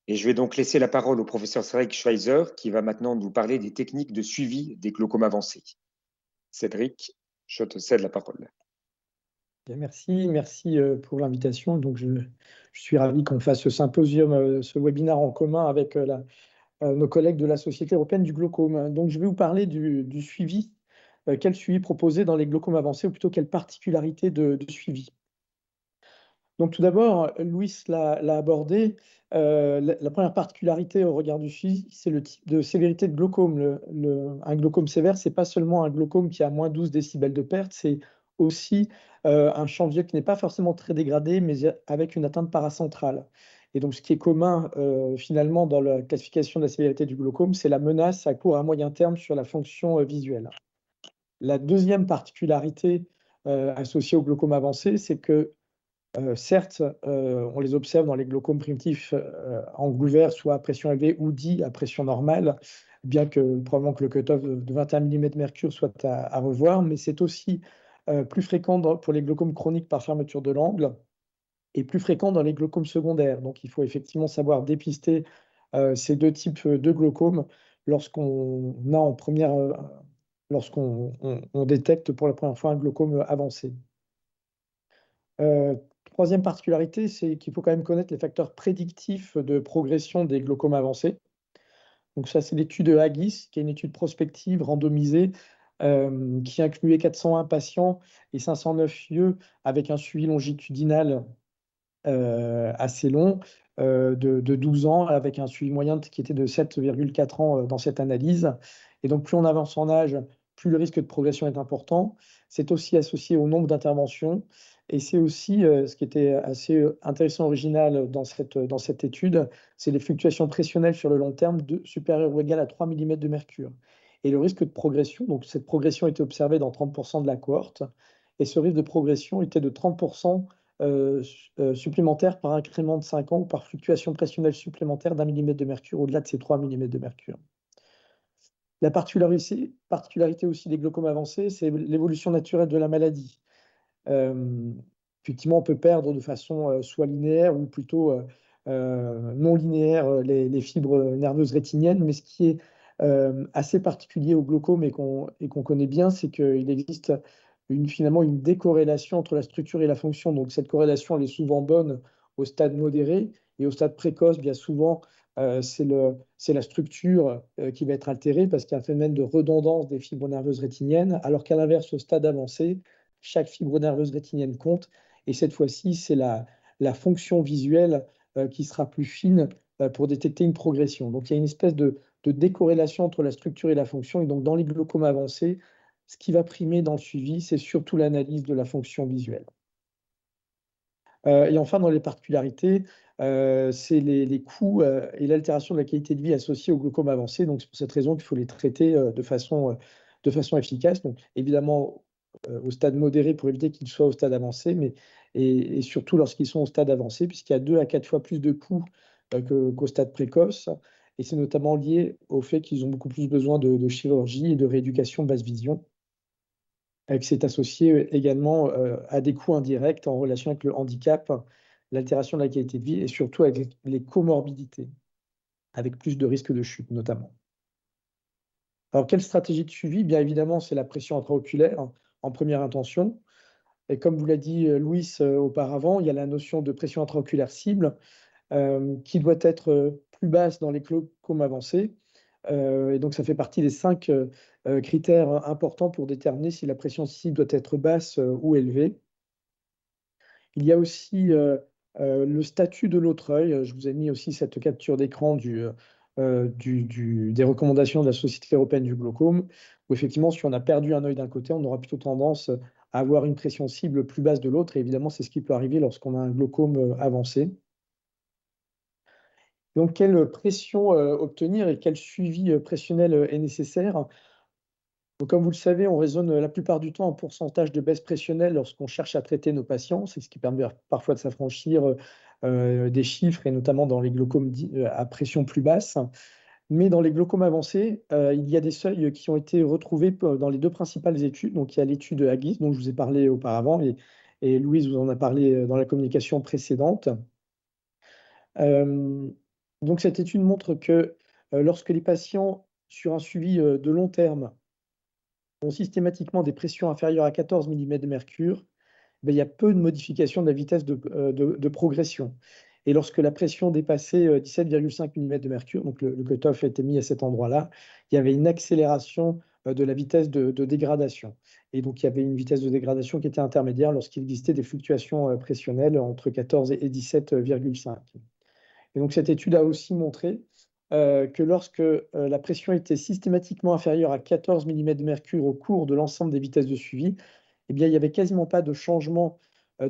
Et je vais donc laisser la parole au professeur Cédric Schweizer qui va maintenant nous parler des techniques de suivi des glaucomes avancés. Cédric, je te cède la parole. Bien, merci pour l'invitation. Donc, je suis ravi qu'on fasse ce symposium, ce webinaire en commun avec nos collègues de la Société européenne du glaucome. Donc, je vais vous parler du suivi. Quel suivi proposer dans les glaucomes avancés, ou plutôt quelle particularité de suivi. Donc, tout d'abord, Louis l'a abordé. La première particularité au regard du suivi, c'est le type de sévérité de glaucome. Un glaucome sévère, c'est pas seulement un glaucome qui a moins 12 décibels de perte, c'est aussi un champ visuel qui n'est pas forcément très dégradé, mais avec une atteinte paracentrale. Et donc, ce qui est commun finalement dans la classification de la sévérité du glaucome, c'est la menace à court et à moyen terme sur la fonction visuelle. La deuxième particularité associée au glaucome avancé, c'est que certes, on les observe dans les glaucomes primitifs angle ouvert, soit à pression élevée ou dit à pression normale, bien que probablement que le cutoff de 21 mm mercure soit à revoir, mais c'est aussi plus fréquent pour les glaucomes chroniques par fermeture de l'angle et plus fréquent dans les glaucomes secondaires. Donc il faut effectivement savoir dépister ces deux types de glaucomes lorsqu'on a en première, lorsqu'on détecte pour la première fois un glaucome avancé. Troisième particularité, c'est qu'il faut quand même connaître les facteurs prédictifs de progression des glaucomes avancés. Donc ça, c'est l'étude Haggis, qui est une étude prospective randomisée qui incluait 401 patients et 509 yeux avec un suivi longitudinal assez long de 12 ans, avec un suivi moyen qui était de 7,4 ans dans cette analyse. Et donc, plus on avance en âge, plus le risque de progression est important. C'est aussi associé au nombre d'interventions. Et c'est aussi, ce qui était assez intéressant, original dans cette étude, c'est les fluctuations pressionnelles sur le long terme supérieures ou égales à 3 mm de mercure. Et le risque de progression, donc cette progression était observée dans 30% de la cohorte, et ce risque de progression était de 30% supplémentaire par incrément de 5 ans ou par fluctuation pressionnelle supplémentaire d'1 mm de mercure au-delà de ces 3 mm de mercure. La particularité aussi des glaucomes avancés, c'est l'évolution naturelle de la maladie. Effectivement, on peut perdre de façon soit linéaire ou plutôt non linéaire les fibres nerveuses rétiniennes, mais ce qui est assez particulier au glaucome et qu'on connaît bien, c'est qu'il existe finalement une décorrélation entre la structure et la fonction. Donc cette corrélation, elle est souvent bonne au stade modéré, et au stade précoce, bien souvent, c'est la structure qui va être altérée parce qu'il y a un phénomène de redondance des fibres nerveuses rétiniennes, alors qu'à l'inverse, au stade avancé, chaque fibre nerveuse rétinienne compte, et cette fois-ci, c'est la fonction visuelle qui sera plus fine pour détecter une progression. Donc il y a une espèce de décorrélation entre la structure et la fonction, et donc dans les glaucomes avancés, ce qui va primer dans le suivi, c'est surtout l'analyse de la fonction visuelle. Et enfin, dans les particularités, c'est les coûts et l'altération de la qualité de vie associée au glaucome avancé. Donc, c'est pour cette raison qu'il faut les traiter de façon efficace. Donc, évidemment, au stade modéré pour éviter qu'ils soient au stade avancé, et surtout lorsqu'ils sont au stade avancé, puisqu'il y a 2 à 4 fois plus de coûts qu'au stade précoce. Et c'est notamment lié au fait qu'ils ont beaucoup plus besoin de chirurgie et de rééducation basse vision, qui s'est associé également à des coûts indirects en relation avec le handicap, l'altération de la qualité de vie et surtout avec les comorbidités, avec plus de risques de chute notamment. Alors, quelle stratégie de suivi? Bien évidemment, c'est la pression intraoculaire en première intention. Et comme vous l'a dit Louis auparavant, il y a la notion de pression intraoculaire cible qui doit être plus basse dans les glaucomes avancés. Et donc, ça fait partie des 5 critères importants pour déterminer si la pression cible doit être basse ou élevée. Il y a aussi le statut de l'autre œil. Je vous ai mis aussi cette capture d'écran des recommandations de la Société européenne du glaucome, où effectivement, si on a perdu un œil d'un côté, on aura plutôt tendance à avoir une pression cible plus basse de l'autre. Et évidemment, c'est ce qui peut arriver lorsqu'on a un glaucome avancé. Donc, quelle pression obtenir et quel suivi pressionnel est nécessaire? Donc, comme vous le savez, on raisonne la plupart du temps en pourcentage de baisse pressionnelle lorsqu'on cherche à traiter nos patients. C'est ce qui permet parfois de s'affranchir des chiffres, et notamment dans les glaucomes à pression plus basse. Mais dans les glaucomes avancés, il y a des seuils qui ont été retrouvés dans les 2 principales études. Donc, il y a l'étude Haggis, dont je vous ai parlé auparavant, et Louise vous en a parlé dans la communication précédente. Donc, cette étude montre que lorsque les patients sur un suivi de long terme ont systématiquement des pressions inférieures à 14 mm de mercure, ben, il y a peu de modification de la vitesse de progression. Et lorsque la pression dépassait 17,5 mm de mercure, donc le cutoff a été mis à cet endroit-là, il y avait une accélération de la vitesse de dégradation. Et donc, il y avait une vitesse de dégradation qui était intermédiaire lorsqu'il existait des fluctuations pressionnelles entre 14 et 17,5. Et donc, cette étude a aussi montré que lorsque la pression était systématiquement inférieure à 14 mm de mercure au cours de l'ensemble des vitesses de suivi, eh bien, il n'y avait quasiment pas de changement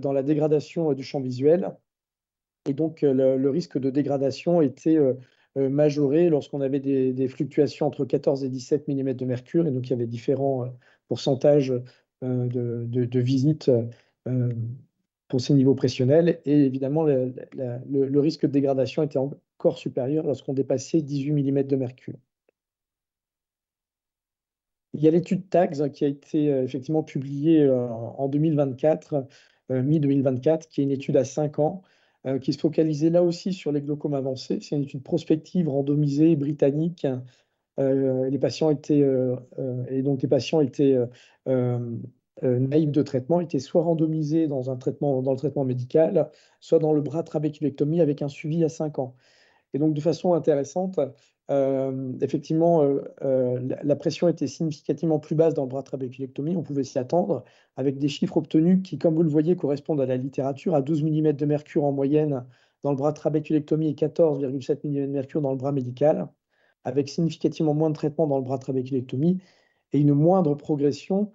dans la dégradation du champ visuel. Et donc, le risque de dégradation était majoré lorsqu'on avait des fluctuations entre 14 et 17 mm de mercure. Et donc, il y avait différents pourcentages de visites pour ces niveaux pressionnels. Et évidemment, le risque de dégradation était encore supérieur lorsqu'on dépassait 18 mm de mercure. Il y a l'étude TAGS qui a été effectivement publiée en 2024, mi-2024, qui est une étude à 5 ans, qui se focalisait là aussi sur les glaucomes avancés. C'est une étude prospective randomisée britannique. Les patients étaient, et donc les patients étaient naïfs de traitement, étaient soit randomisés dans le traitement médical, soit dans le bras trabéculectomie avec un suivi à 5 ans. Et donc, de façon intéressante, effectivement, la pression était significativement plus basse dans le bras trabéculectomie. On pouvait s'y attendre, avec des chiffres obtenus qui, comme vous le voyez, correspondent à la littérature, à 12 mm de mercure en moyenne dans le bras trabéculectomie et 14,7 mm de mercure dans le bras médical, avec significativement moins de traitement dans le bras trabéculectomie et une moindre progression,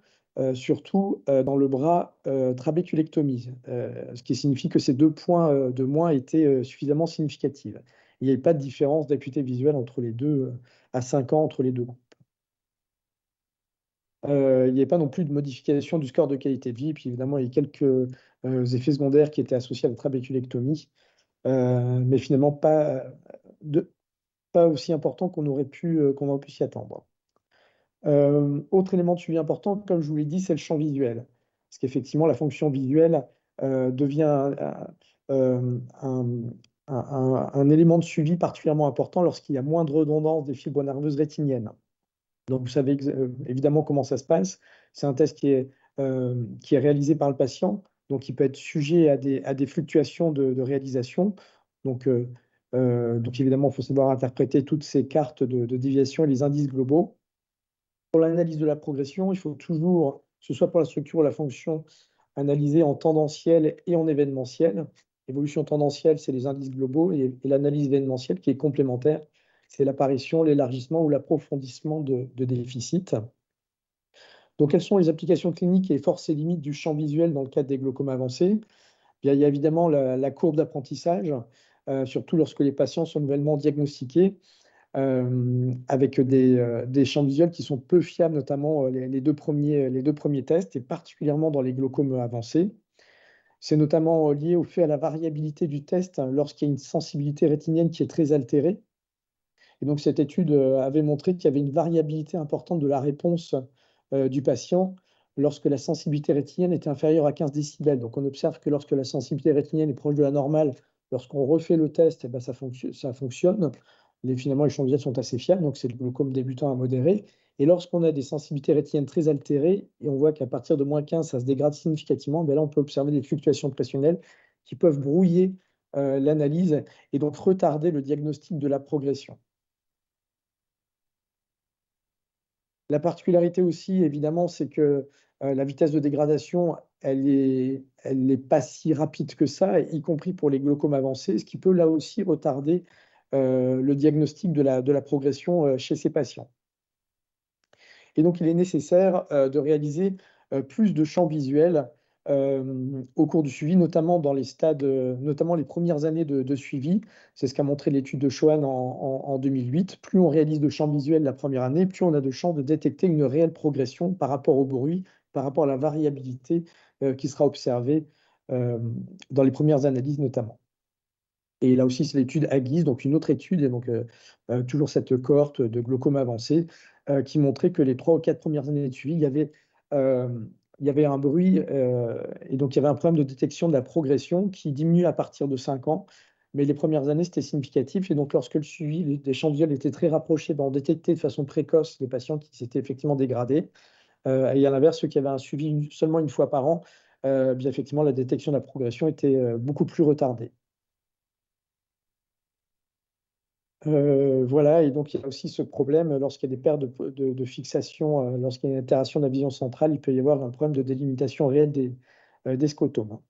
surtout dans le bras trabéculectomie, ce qui signifie que ces 2 points de moins étaient suffisamment significatifs. Il n'y avait pas de différence d'acuité visuelle entre les deux, à 5 ans entre les deux groupes. Il n'y avait pas non plus de modification du score de qualité de vie. Puis évidemment, il y a quelques effets secondaires qui étaient associés à la trabéculectomie, mais finalement pas aussi importants qu'on aurait pu s'y attendre. Autre élément de suivi important, comme je vous l'ai dit, c'est le champ visuel. Parce qu'effectivement, la fonction visuelle devient un élément de suivi particulièrement important lorsqu'il y a moins de redondance des fibres nerveuses rétiniennes. Donc, vous savez évidemment comment ça se passe. C'est un test qui est réalisé par le patient, donc il peut être sujet à des fluctuations de réalisation. Donc évidemment, il faut savoir interpréter toutes ces cartes de déviation et les indices globaux. Pour l'analyse de la progression, il faut toujours, que ce soit pour la structure ou la fonction, analyser en tendanciel et en événementiel. L'évolution tendancielle, c'est les indices globaux, et l'analyse événementielle qui est complémentaire, c'est l'apparition, l'élargissement ou l'approfondissement de déficits. Donc, quelles sont les applications cliniques et forces et limites du champ visuel dans le cadre des glaucomes avancés? Bien, il y a évidemment la courbe d'apprentissage, surtout lorsque les patients sont nouvellement diagnostiqués, avec des champs visuels qui sont peu fiables, notamment les deux premiers tests, et particulièrement dans les glaucomes avancés. C'est notamment lié au fait à la variabilité du test lorsqu'il y a une sensibilité rétinienne qui est très altérée. Et donc, cette étude avait montré qu'il y avait une variabilité importante de la réponse du patient lorsque la sensibilité rétinienne était inférieure à 15 décibels. Donc, on observe que lorsque la sensibilité rétinienne est proche de la normale, lorsqu'on refait le test, eh ben, ça fonctionne. Finalement, les champs visuels sont assez fiables, donc c'est le glaucome débutant à modéré. Et lorsqu'on a des sensibilités rétiniennes très altérées, et on voit qu'à partir de -15, ça se dégrade significativement, ben là, on peut observer des fluctuations pressionnelles qui peuvent brouiller l'analyse et donc retarder le diagnostic de la progression. La particularité aussi, évidemment, c'est que la vitesse de dégradation, elle est pas si rapide que ça, y compris pour les glaucomes avancés, ce qui peut là aussi retarder le diagnostic de la progression chez ces patients. Et donc, il est nécessaire de réaliser plus de champs visuels au cours du suivi, notamment dans les stades, notamment les premières années de suivi. C'est ce qu'a montré l'étude de Schoen en 2008. Plus on réalise de champs visuels la première année, plus on a de chances de détecter une réelle progression par rapport au bruit, par rapport à la variabilité qui sera observée dans les premières analyses notamment. Et là aussi, c'est l'étude Aguise, donc une autre étude, et donc toujours cette cohorte de glaucome avancé, qui montrait que les 3 ou 4 premières années de suivi, il y avait un bruit, et donc il y avait un problème de détection de la progression qui diminue à partir de 5 ans, mais les premières années, c'était significatif. Et donc, lorsque le suivi des champs visuels était très rapproché, ben, on détectait de façon précoce les patients qui s'étaient effectivement dégradés. Et à l'inverse, ceux qui avaient un suivi seulement une fois par an, bien effectivement, la détection de la progression était beaucoup plus retardée. Voilà, et donc il y a aussi ce problème, lorsqu'il y a des pertes de fixation, lorsqu'il y a une altération de la vision centrale, il peut y avoir un problème de délimitation réelle des scotomes.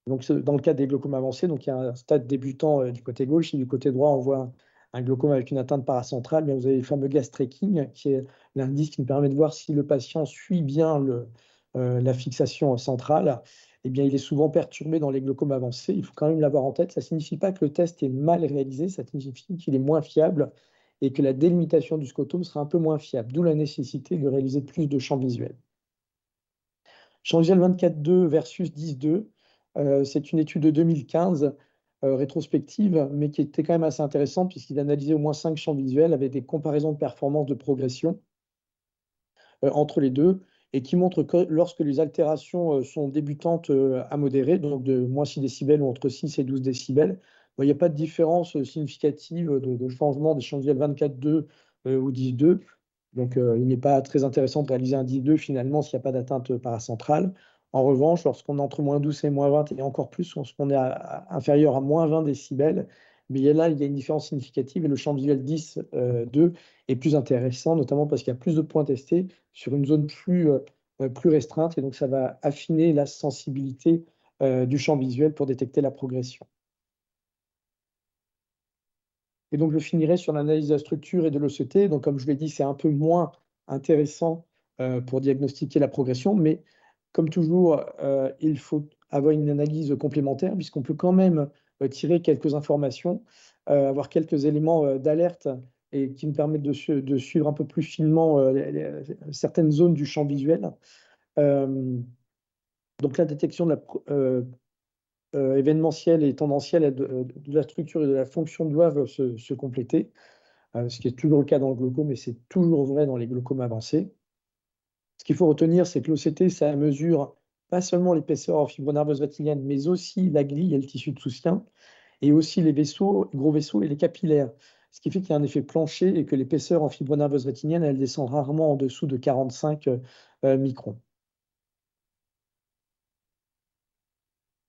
Donc, dans le cas des glaucomes avancés, donc il y a un stade débutant du côté gauche, et du côté droit, on voit un glaucome avec une atteinte paracentrale. Bien, vous avez le fameux gaze-tracking, qui est l'indice qui nous permet de voir si le patient suit bien la fixation centrale. Eh bien, il est souvent perturbé dans les glaucomes avancés. Il faut quand même l'avoir en tête. Ça ne signifie pas que le test est mal réalisé, ça signifie qu'il est moins fiable et que la délimitation du scotome sera un peu moins fiable, d'où la nécessité de réaliser plus de champs visuels. Champ visuel 24.2 versus 10.2, c'est une étude de 2015, rétrospective, mais qui était quand même assez intéressante puisqu'il analysait au moins 5 champs visuels avec des comparaisons de performance de progression entre les deux, et qui montre que lorsque les altérations sont débutantes à modérées, donc de moins 6 décibels ou entre 6 et 12 décibels, il n'y a pas de différence significative de changement des champs visuels 24.2 ou 10.2. Donc, il n'est pas très intéressant de réaliser un 10.2 finalement s'il n'y a pas d'atteinte paracentrale. En revanche, lorsqu'on est entre moins 12 et moins 20, et encore plus lorsqu'on est inférieur à moins 20 décibels, mais là, il y a une différence significative et le champ visuel 10.2 est plus intéressant, notamment parce qu'il y a plus de points testés sur une zone plus restreinte, et donc ça va affiner la sensibilité du champ visuel pour détecter la progression. Et donc, je finirai sur l'analyse de la structure et de l'OCT. Donc, comme je l'ai dit, c'est un peu moins intéressant pour diagnostiquer la progression, mais comme toujours, il faut avoir une analyse complémentaire, puisqu'on peut quand même tirer quelques informations, avoir quelques éléments d'alerte et qui nous permettent de suivre un peu plus finement certaines zones du champ visuel. Donc, la détection de la événementielle et tendancielle de la structure et de la fonction doivent se compléter, ce qui est toujours le cas dans le glaucome, mais c'est toujours vrai dans les glaucomes avancés. Ce qu'il faut retenir, c'est que l'OCT, ça mesure pas seulement l'épaisseur en fibre nerveuse rétinienne, mais aussi la glie et le tissu de soutien, et aussi les vaisseaux, gros vaisseaux et les capillaires. Ce qui fait qu'il y a un effet plancher et que l'épaisseur en fibre nerveuse rétinienne, elle descend rarement en dessous de 45 microns.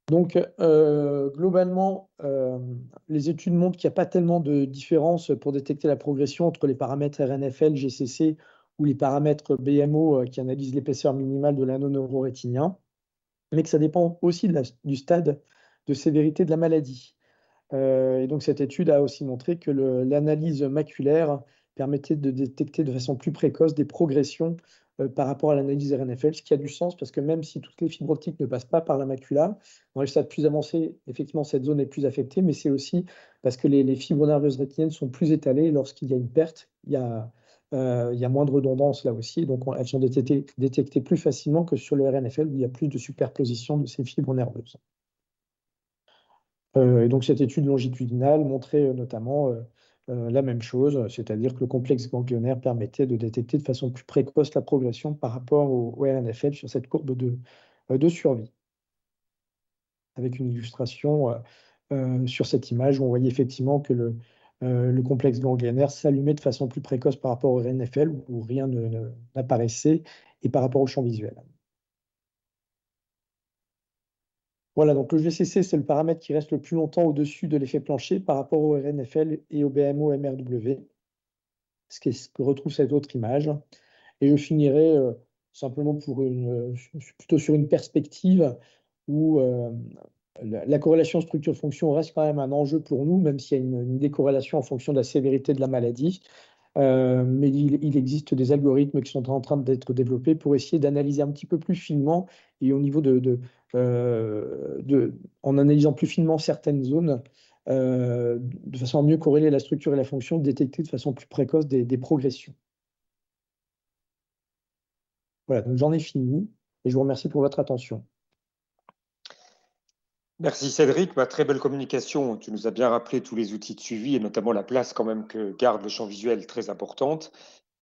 Donc, globalement, les études montrent qu'il n'y a pas tellement de différence pour détecter la progression entre les paramètres RNFL, GCC ou les paramètres BMO qui analysent l'épaisseur minimale de l'anneau neurorétinien, mais que ça dépend aussi du stade de sévérité de la maladie. Et donc, cette étude a aussi montré que l'analyse maculaire permettait de détecter de façon plus précoce des progressions par rapport à l'analyse RNFL, ce qui a du sens parce que même si toutes les fibres optiques ne passent pas par la macula, dans les stades plus avancés, effectivement, cette zone est plus affectée, mais c'est aussi parce que les fibres nerveuses rétiniennes sont plus étalées. Lorsqu'il y a une perte, il y a moins de redondance là aussi, donc elles sont détectées plus facilement que sur le RNFL où il y a plus de superposition de ces fibres nerveuses. Et donc, cette étude longitudinale montrait notamment la même chose, c'est-à-dire que le complexe ganglionnaire permettait de détecter de façon plus précoce la progression par rapport au RNFL sur cette courbe de survie. Avec une illustration sur cette image où on voyait effectivement que le complexe ganglionnaire s'allumait de façon plus précoce par rapport au RNFL, où rien n'apparaissait, et par rapport au champ visuel. Voilà, donc le GCC, c'est le paramètre qui reste le plus longtemps au-dessus de l'effet plancher par rapport au RNFL et au BMO-MRW, ce que retrouve cette autre image. Et je finirai simplement plutôt sur une perspective où la corrélation structure-fonction reste quand même un enjeu pour nous, même s'il y a une décorrélation en fonction de la sévérité de la maladie. Mais il existe des algorithmes qui sont en train d'être développés pour essayer d'analyser un petit peu plus finement et au niveau en analysant plus finement certaines zones, de façon à mieux corréler la structure et la fonction, détecter de façon plus précoce des progressions. Voilà, donc j'en ai fini et je vous remercie pour votre attention. Merci Cédric, très belle communication. Tu nous as bien rappelé tous les outils de suivi et notamment la place quand même que garde le champ visuel très importante.